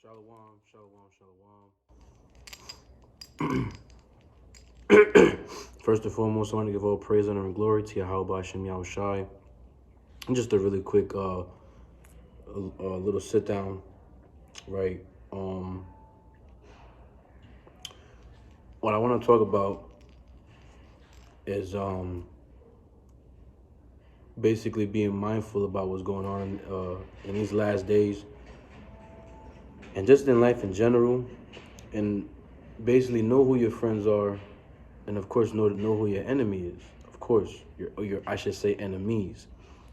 Shalom, shalom, shalom. First and foremost, I want to give all praise, honor, and glory to Yahweh Hashem Yahushai. And just a really quick little sit down, right? What I want to talk about is basically being mindful about what's going on in these last days, and just in life in general, and basically know who your friends are, and of course know who your enemy is. Of course, your I should say enemies.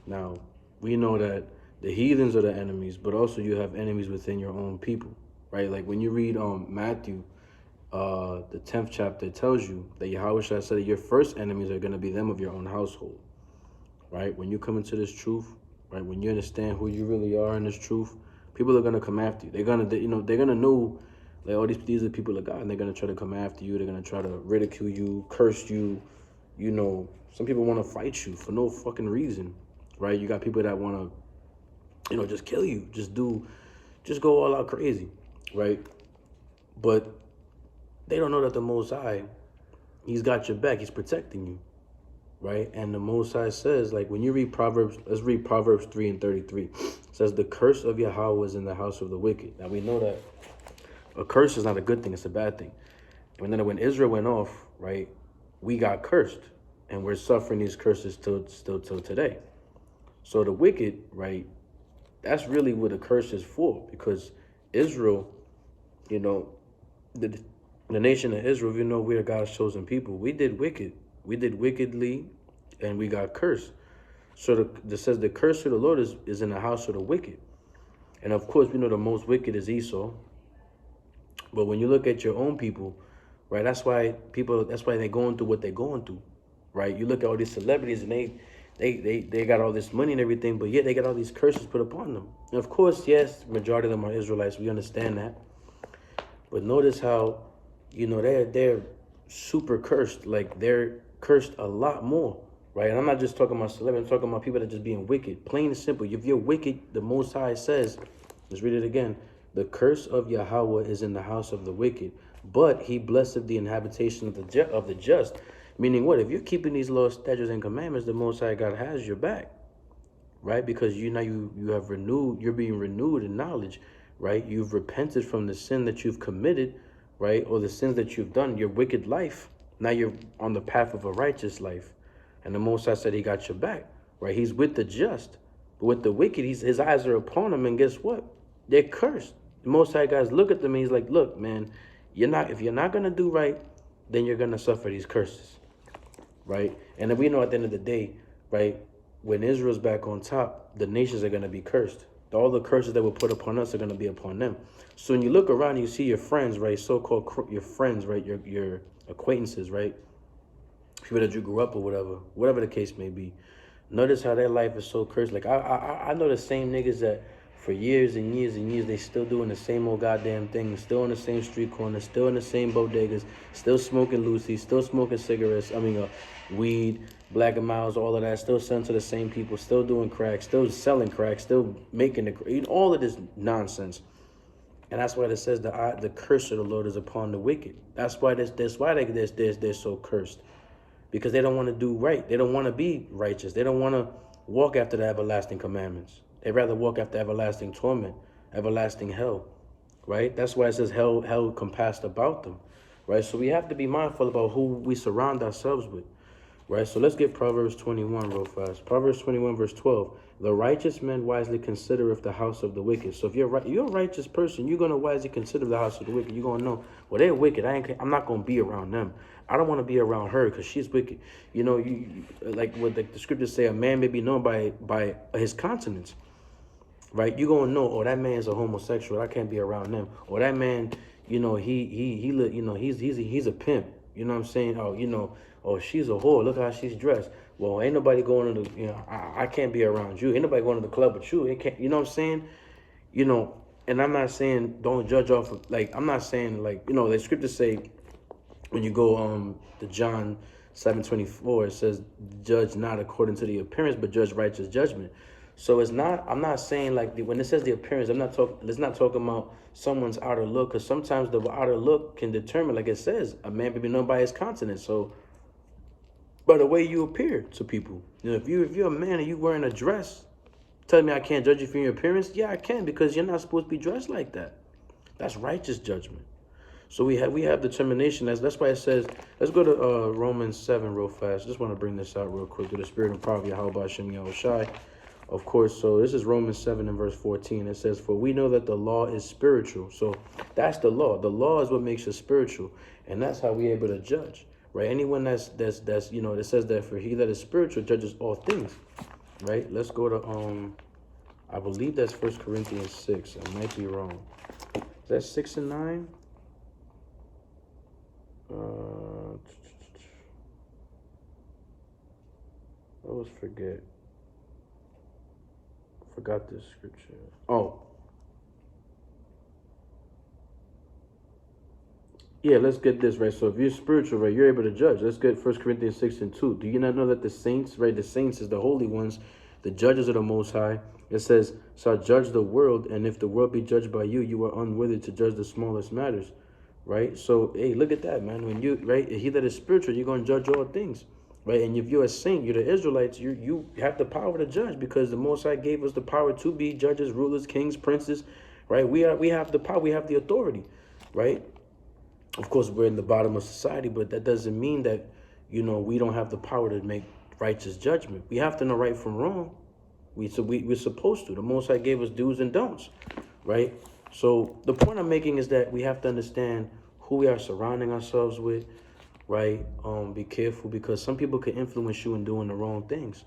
Now, we know that the heathens are the enemies, but also you have enemies within your own people, right? Like when you read Matthew, the 10th chapter, it tells you that Yahweh said that your first enemies are going to be them of your own household, right? When you come into this truth, right? When you understand who you really are in this truth, people are going to come after you. They're going to, they're going to know, like, all these are people of God, and they're going to try to come after you. They're going to try to ridicule you, curse you. Some people want to fight you for no fucking reason, right? You got people that want to, just kill you, just go all out crazy, right? But they don't know that the Most High, He's got your back. He's protecting you, right? And the Most High says, like, when you read Proverbs, let's read Proverbs 3:33. It says, the curse of Yahweh is in the house of the wicked. Now, we know that a curse is not a good thing. It's a bad thing. And then when Israel went off, right, we got cursed. And we're suffering these curses still till today. So the wicked, right, that's really what a curse is for. Because Israel, the nation of Israel, we are God's chosen people. We did wicked. We did wickedly, and we got cursed. So it says the curse of the Lord is in the house of the wicked. And of course, we know the most wicked is Esau. But when you look at your own people, right, that's why they're going through what they're going through, right? You look at all these celebrities and they got all this money and everything, but yet they got all these curses put upon them. And of course, yes, majority of them are Israelites. We understand that. But notice how, they're super cursed. Like, they're cursed a lot more, right? And I'm not just talking about celebrities. I'm talking about people that are just being wicked. Plain and simple. If you're wicked, the Most High says, let's read it again. The curse of Yahweh is in the house of the wicked, but He blesseth the inhabitation of the just. Meaning what? If you're keeping these laws, statutes, and commandments, the Most High God has your back, right? Because you have renewed. You're being renewed in knowledge, right? You've repented from the sin that you've committed, right? Or the sins that you've done, your wicked life. Now you're on the path of a righteous life. And the Most High said He got your back, right? He's with the just. But with the wicked, His eyes are upon them, and guess what? They're cursed. The Most High guys look at them and He's like, look, man, if you're not going to do right, then you're going to suffer these curses, right? And then we know at the end of the day, right, when Israel's back on top, the nations are going to be cursed. All the curses that were put upon us are going to be upon them. So when you look around, you see your friends, right, so-called your friends, right, your acquaintances, right, people that you grew up with, whatever the case may be. Notice how their life is so cursed. Like, I know the same niggas that for years and years and years, they still doing the same old goddamn thing, still on the same street corners, still in the same bodegas, still smoking Lucy, still smoking cigarettes, weed, Black and Miles, all of that, still selling to the same people, still doing crack, still selling crack, still making all of this nonsense. And that's why it says the curse of the Lord is upon the wicked. That's why they're so cursed. Because they don't want to do right. They don't want to be righteous. They don't want to walk after the everlasting commandments. They'd rather walk after everlasting torment, everlasting hell, right? That's why it says hell compassed about them, right? So we have to be mindful about who we surround ourselves with, right? So let's get Proverbs 21 real fast. Proverbs 21 verse 12. The righteous man wisely considereth the house of the wicked. So if you're a righteous person, you're going to wisely consider the house of the wicked. You're going to know, well, they're wicked. I'm not going to be around them. I don't want to be around her because she's wicked. You like what the scriptures say, a man may be known by his countenance, right? You're going to know, oh, that man's a homosexual. I can't be around them. Or that man, he's a pimp. You know what I'm saying? Oh, she's a whore. Look how she's dressed. Well, ain't nobody going to I can't be around you. Ain't nobody going to the club with you. It can't, you know what I'm saying? And I'm not saying don't judge off of, like, I'm not saying, like, the scriptures say, when you go to John 7:24, it says, judge not according to the appearance, but judge righteous judgment. So it's not. I'm not saying like when it says the appearance. I'm not talking. It's not talking about someone's outer look, because sometimes the outer look can determine, like it says, a man may be known by his countenance. So by the way you appear to people. You know, if you're a man and you wearing a dress, tell me I can't judge you for your appearance? Yeah, I can, because you're not supposed to be dressed like that. That's righteous judgment. So we have determination. That's why it says, let's go to Romans 7 real fast. Just want to bring this out real quick. To the spirit and power of Yahweh Hashem Yahushai. Of course, so this is Romans 7 and verse 14. It says, for we know that the law is spiritual. So that's the law. The law is what makes us spiritual. And that's how we're able to judge. Right? Anyone that's you know, it says that for he that is spiritual judges all things. Right? Let's go to I believe that's 1 Corinthians 6. I might be wrong. Is that 6 and 9? I always forgot this scripture. Oh. Yeah, let's get this, right? So if you're spiritual, right, you're able to judge. Let's get 1 Corinthians 6 and 2. Do you not know that the saints, right, the saints is the holy ones, the judges of the Most High? It says, shall judge the world, and if the world be judged by you, you are unworthy to judge the smallest matters, right? So, hey, look at that, man. When you, right, he that is spiritual, you're going to judge all things, right? And if you're a saint, you're the Israelites, you have the power to judge, because the Most High gave us the power to be judges, rulers, kings, princes, right? We have the power, we have the authority, right? Of course, we're in the bottom of society, but that doesn't mean that, you know, we don't have the power to make righteous judgment. We have to know right from wrong. We're supposed to. The Most High gave us do's and don'ts, right? So the point I'm making is that we have to understand who we are surrounding ourselves with, right? Be careful, because some people can influence you in doing the wrong things,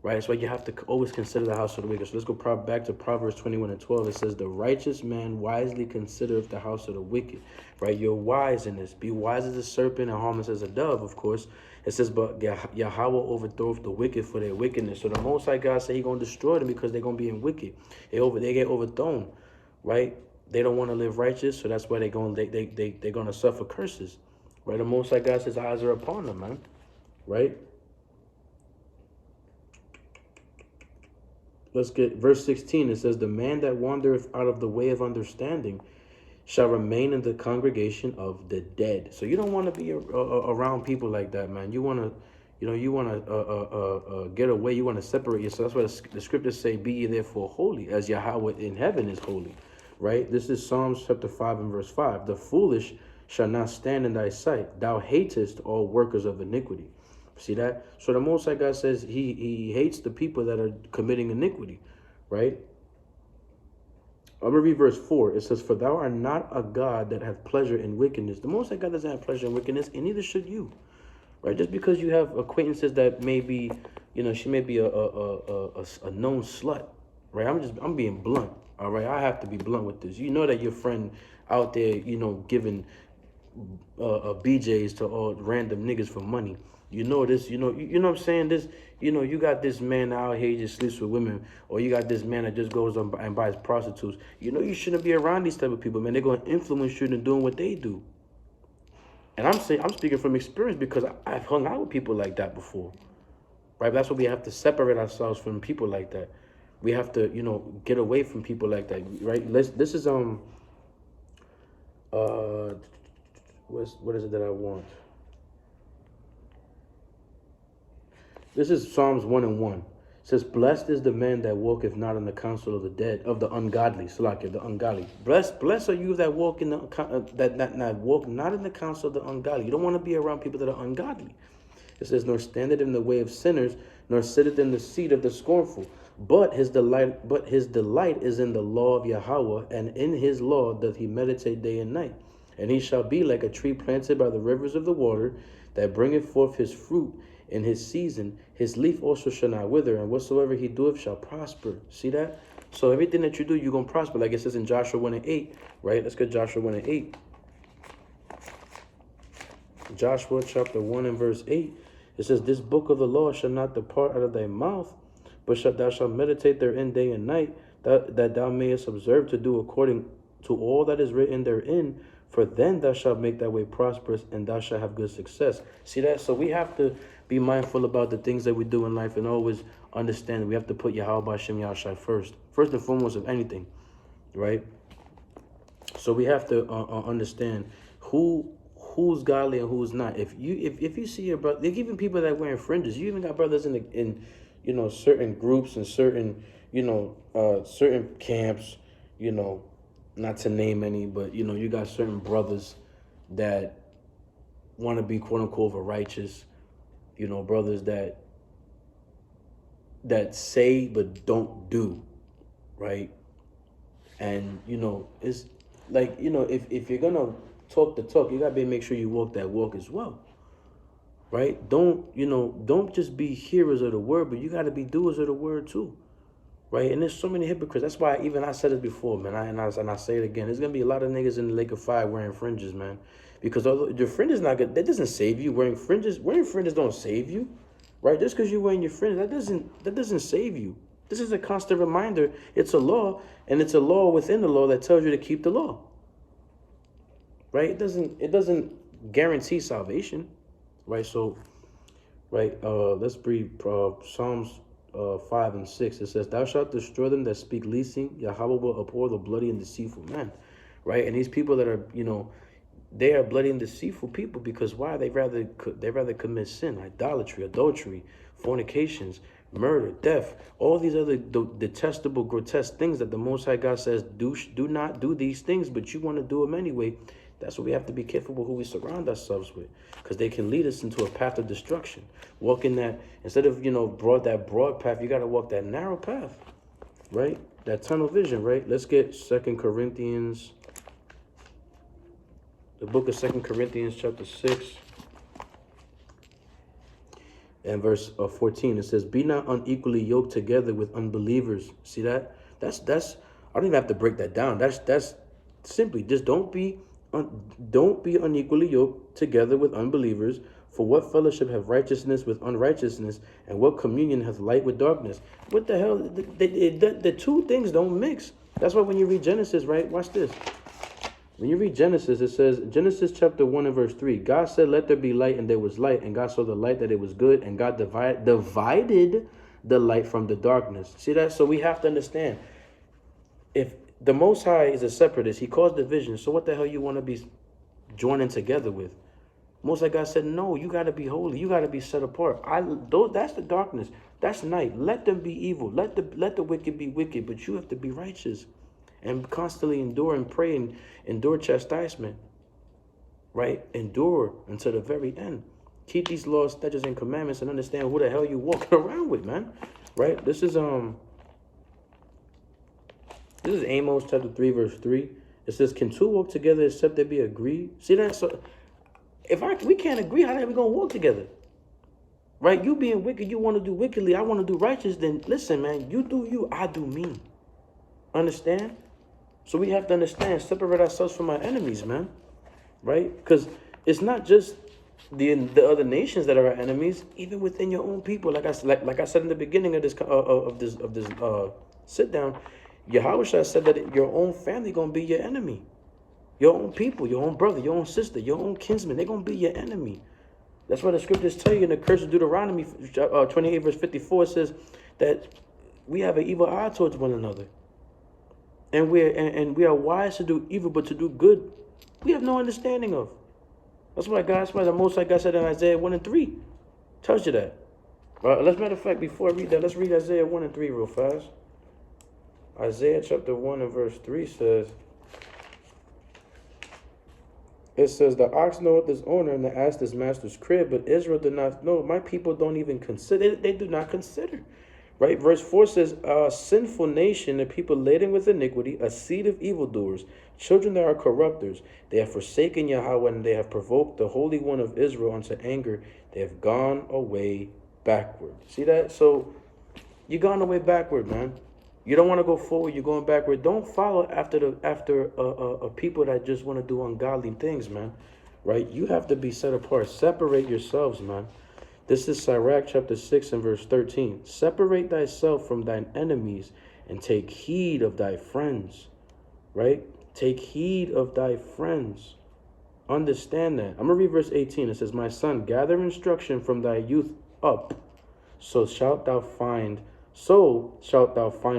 right? That's why you have to always consider the house of the wicked. So let's go back to Proverbs 21 and 12. It says, the righteous man wisely considereth the house of the wicked, right? You're wise in this. Be wise as a serpent and harmless as a dove, of course. It says, but Yahweh overthroweth the wicked for their wickedness. So the Most High God said he's going to destroy them because they're going to be in wicked. They get overthrown, right? They don't want to live righteous, so that's why they're going to suffer curses, right? The Most High God says eyes are upon them, man, right? Let's get verse 16. It says, the man that wandereth out of the way of understanding shall remain in the congregation of the dead. So you don't want to be around people like that, man. You want to, you want to get away. You want to separate yourself. That's why the scriptures say, be ye therefore holy, as Yahweh in heaven is holy, right? This is Psalms chapter 5 and verse 5. The foolish shall not stand in thy sight. Thou hatest all workers of iniquity. See that? So the Most High God says he hates the people that are committing iniquity, right? I'm going to read verse 4. It says, for thou art not a God that hath pleasure in wickedness. The Most High God doesn't have pleasure in wickedness, and neither should you, right? Just because you have acquaintances that may be, she may be a known slut, right? I'm being blunt, all right? I have to be blunt with this. You know that your friend out there, giving BJs to all random niggas for money. You know this, you know what I'm saying? This, you got this man out here, he just sleeps with women, or you got this man that just goes on and buys prostitutes. You shouldn't be around these type of people, man. They're going to influence you in doing what they do. And I'm speaking from experience, because I've hung out with people like that before, right? That's why we have to separate ourselves from people like that. We have to, get away from people like that, right? This is, what is it that I want? This is Psalms 1 and 1. It says, blessed is the man that walketh not in the counsel of the dead, of the ungodly. Salakia, the ungodly. Blessed are you that walk in the that walk not in the counsel of the ungodly. You don't want to be around people that are ungodly. It says, nor standeth in the way of sinners, nor sitteth in the seat of the scornful. But his delight is in the law of Yahweh, and in his law doth he meditate day and night. And he shall be like a tree planted by the rivers of the water, that bringeth forth his fruit in his season. His leaf also shall not wither, and whatsoever he doeth shall prosper. See that? So everything that you do, you're going to prosper. Like it says in Joshua 1 and 8, right? Let's get Joshua 1 and 8. Joshua chapter 1 and verse 8. It says, this book of the law shall not depart out of thy mouth, but thou shalt meditate therein day and night, that thou mayest observe to do according to all that is written therein. For then thou shalt make thy way prosperous, and thou shalt have good success. See that? So we have to Be mindful about the things that we do in life, and always understand that we have to put Yahweh Hashem Yahushai first and foremost of anything, right? So we have to understand who's godly and who's not. If you see your brother, like even people that wearing fringes, you even got brothers in certain groups and certain certain camps, not to name any, but you got certain brothers that want to be quote unquote righteous, brothers that say but don't do, right? And it's like if you're gonna talk the talk, you gotta make sure you walk that walk as well, right? Don't just be hearers of the word, but you gotta be doers of the word too, right? And there's so many hypocrites. That's why I said it before, man. I say it again. There's gonna be a lot of niggas in the lake of fire wearing fringes, man, because although your fringe is not good, that doesn't save you. Wearing fringes don't save you, right? Just because you're wearing your fringe, that doesn't save you. This is a constant reminder. It's a law, and it's a law within the law that tells you to keep the law. Right? It doesn't guarantee salvation. Right? So, right, let's read Psalms 5 and 6. It says, "Thou shalt destroy them that speak leasing. Yahweh will abhor the bloody and deceitful men." Right? And these people that are, they are bloody and deceitful people because why? They rather commit sin, idolatry, adultery, fornications, murder, death, all these other detestable, grotesque things that the Most High God says do not do these things, but you want to do them anyway. That's what we have to be careful with who we surround ourselves with, because they can lead us into a path of destruction. Walking that, instead of broad path, you got to walk that narrow path, right? That tunnel vision, right? Let's get 2 Corinthians, the book of 2 Corinthians chapter 6. And verse 14, it says, "Be not unequally yoked together with unbelievers." See that? That's. I don't even have to break that down. That's simply just don't be unequally yoked together with unbelievers. For what fellowship have righteousness with unrighteousness, and what communion hath light with darkness? What the hell? The two things don't mix. That's why when you read Genesis, right? Watch this. When you read Genesis, it says, Genesis chapter 1 and verse 3, God said, "Let there be light," and there was light. And God saw the light that it was good, and God divided the light from the darkness. See that? So we have to understand, if the Most High is a separatist, he caused division. So what the hell you want to be joining together with? Most High God said, no, you got to be holy. You got to be set apart. That's the darkness. That's night. Let them be evil. Let the wicked be wicked, but you have to be righteous. And constantly endure and pray and endure chastisement, right? Endure until the very end. Keep these laws, statutes, and commandments, and understand who the hell you walking around with, man. Right? This is Amos chapter 3, verse 3. It says, "Can two walk together except they be agreed?" See that? So we can't agree, how the hell we gonna walk together? Right? You being wicked, you want to do wickedly, I want to do righteous, then listen, man, you do you, I do me. Understand? So we have to understand, separate ourselves from our enemies, man, right? Because it's not just the other nations that are our enemies, even within your own people. Like I said in the beginning of this sit down, Yahweh said that your own family gonna be your enemy, your own people, your own brother, your own sister, your own kinsman. They're gonna be your enemy. That's why the scriptures tell you in the curse of Deuteronomy 28 verse 54, it says that we have an evil eye towards one another. And we are wise to do evil, but to do good, we have no understanding of. That's why the Most High God said in Isaiah 1 and 3. Tells you that. Let's matter of fact, before I read that, let's read Isaiah 1 and 3 real fast. Isaiah chapter 1 and verse 3 says, it says, "The ox knoweth his owner, and the ass his master's crib, but Israel did not know." My people don't even consider. They do not consider. Right? Verse 4 says, "A sinful nation, a people laden with iniquity, a seed of evildoers, children that are corrupters. They have forsaken Yahweh, and they have provoked the Holy One of Israel unto anger. They have gone away backward." See that? So you're going away backward, man. You don't want to go forward. You're going backward. Don't follow after people that just want to do ungodly things, man. Right? You have to be set apart. Separate yourselves, man. This is Sirach chapter 6 and verse 13. "Separate thyself from thine enemies and take heed of thy friends." Right? Take heed of thy friends. Understand that. I'm going to read verse 18. It says, my son, gather instruction from thy youth up, so shalt thou find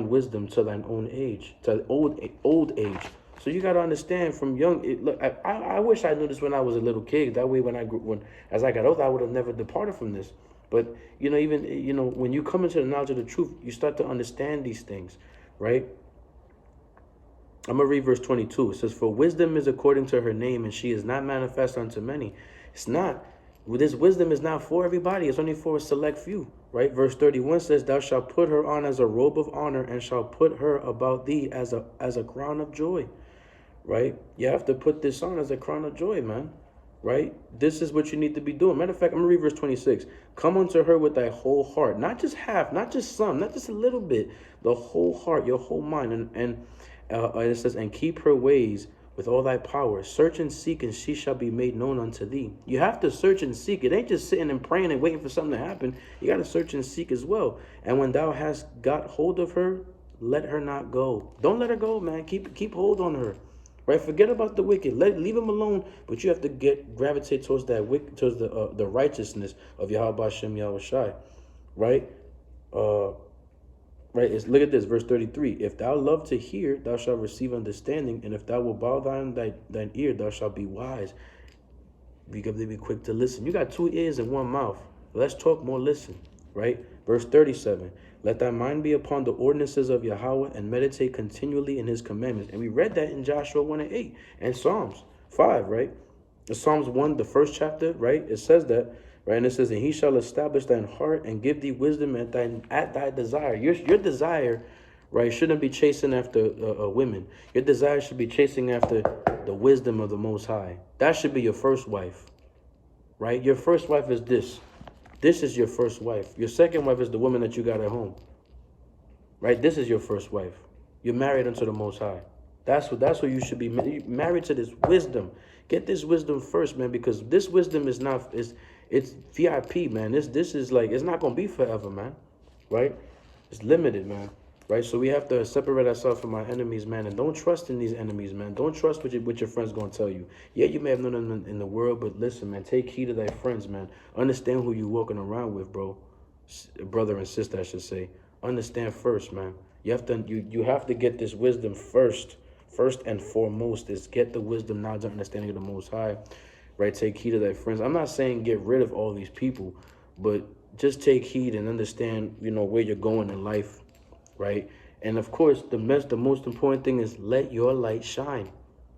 wisdom to thine own age, to old age. So you got to understand from young. Look, I wish I knew this when I was a little kid. That way, as I got older, I would have never departed from this. But even when you come into the knowledge of the truth, you start to understand these things, right? I'm going to read verse 22. It says, for wisdom is according to her name, and she is not manifest unto many. It's not. This wisdom is not for everybody. It's only for a select few, right? Verse 31 says, thou shalt put her on as a robe of honor, and shalt put her about thee as a crown of joy, right? You have to put this on as a crown of joy, man, right? This is what you need to be doing. Matter of fact, I'm going to read verse 26. Come unto her with thy whole heart, not just half, not just some, not just a little bit, the whole heart, your whole mind, and it says, and keep her ways with all thy power. Search and seek, and she shall be made known unto thee. You have to search and seek. It ain't just sitting and praying and waiting for something to happen. You got to search and seek as well. And when thou hast got hold of her, let her not go. Don't let her go, man. Keep hold on her, right? Forget about the wicked. Leave them alone. But you have to gravitate towards towards the righteousness of Yahweh Hashem Yahushai, right? Right, look at this, verse 33. If thou love to hear, thou shalt receive understanding, and if thou wilt bow thine ear, thou shalt be wise. Be quick to listen. You got 2 ears and 1 mouth. Less talk, more listen, right? Verse 37. Let thy mind be upon the ordinances of Yahweh, and meditate continually in his commandments. And we read that in Joshua 1 and 8, and Psalms 5, right? In Psalms 1, the first chapter, right? It says that. Right, and it says, and he shall establish thine heart and give thee wisdom at thy desire. Your desire, right, shouldn't be chasing after women. Your desire should be chasing after the wisdom of the Most High. That should be your first wife, right? Your first wife is this. This is your first wife. Your second wife is the woman that you got at home, right? This is your first wife. You're married unto the Most High. That's what you should be married to. This wisdom. Get this wisdom first, man, because this wisdom it's VIP, man. This is like, it's not gonna be forever, man. Right? It's limited, man. Right? So we have to separate ourselves from our enemies, man, and don't trust in these enemies, man. Don't trust what your friends gonna tell you. Yeah, you may have known them in the world, but listen, man, take heed of thy friends, man. Understand who you walking around with, bro. Brother and sister, I should say. Understand first, man. You have to get this wisdom first. First and foremost is get the wisdom, knowledge, and understanding of the Most High. Right, take heed of thy friends. I'm not saying get rid of all these people, but just take heed and understand, where you're going in life, right? And of course, the most important thing is let your light shine.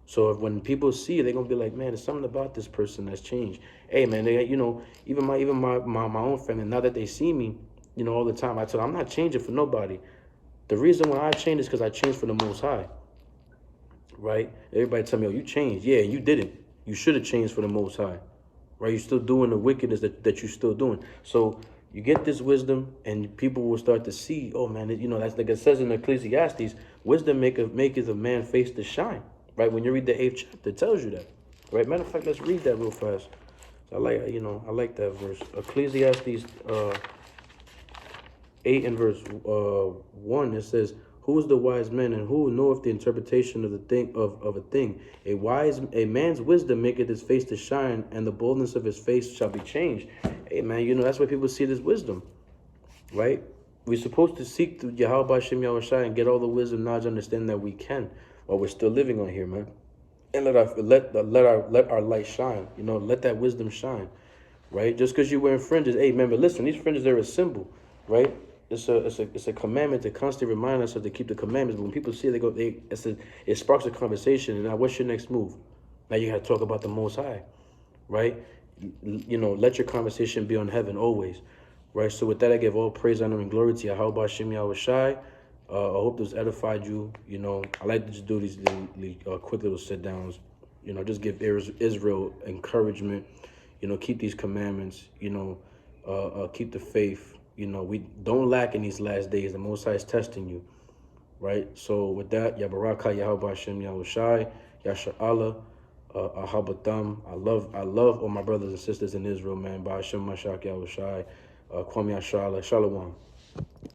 So when people see you, they're gonna be like, man, there's something about this person that's changed. Hey, man, even my own family. Now that they see me, all the time, I tell them I'm not changing for nobody. The reason why I changed is because I changed for the Most High. Right? Everybody tell me, oh, you changed. Yeah, you didn't. You should have changed for the Most High, right? You're still doing the wickedness that you're still doing. So you get this wisdom, and people will start to see, oh, man, that's like it says in Ecclesiastes, wisdom maketh a man face to shine, right? When you read the 8th chapter, it tells you that, right? Matter of fact, let's read that real fast. I like that verse. Ecclesiastes 8 and verse 1, it says, who is the wise man, and who knoweth the interpretation of the thing of a thing? A man's wisdom maketh his face to shine, and the boldness of his face shall be changed. Hey, man, that's why people see this wisdom, right? We're supposed to seek through Yahweh Hashem Yahushai and get all the wisdom, knowledge, understanding that we can while we're still living on here, man. And let our light shine. Let that wisdom shine, right? Just because you're wearing fringes, hey, remember, listen, these fringes are a symbol, right? It's a commandment to constantly remind us to keep the commandments. But when people see it, it sparks a conversation. And now, what's your next move? Now you got to talk about the Most High, right? Let your conversation be on heaven always, right? So with that, I give all praise, honor, and glory to Yahweh Hashem Yahushai. I hope this edified you. I like to just do these quick little sit downs. Just give Israel encouragement. Keep these commandments. Keep the faith. We don't lack in these last days. The Most High is testing you, right? So with that, Yabaraka Yahweh Hashem Yahushai, Yasha Allah, Ahabatam. I love all my brothers and sisters in Israel, man. Ba Hashem Mashak Yahushai, Kwam Yashala, Shalom.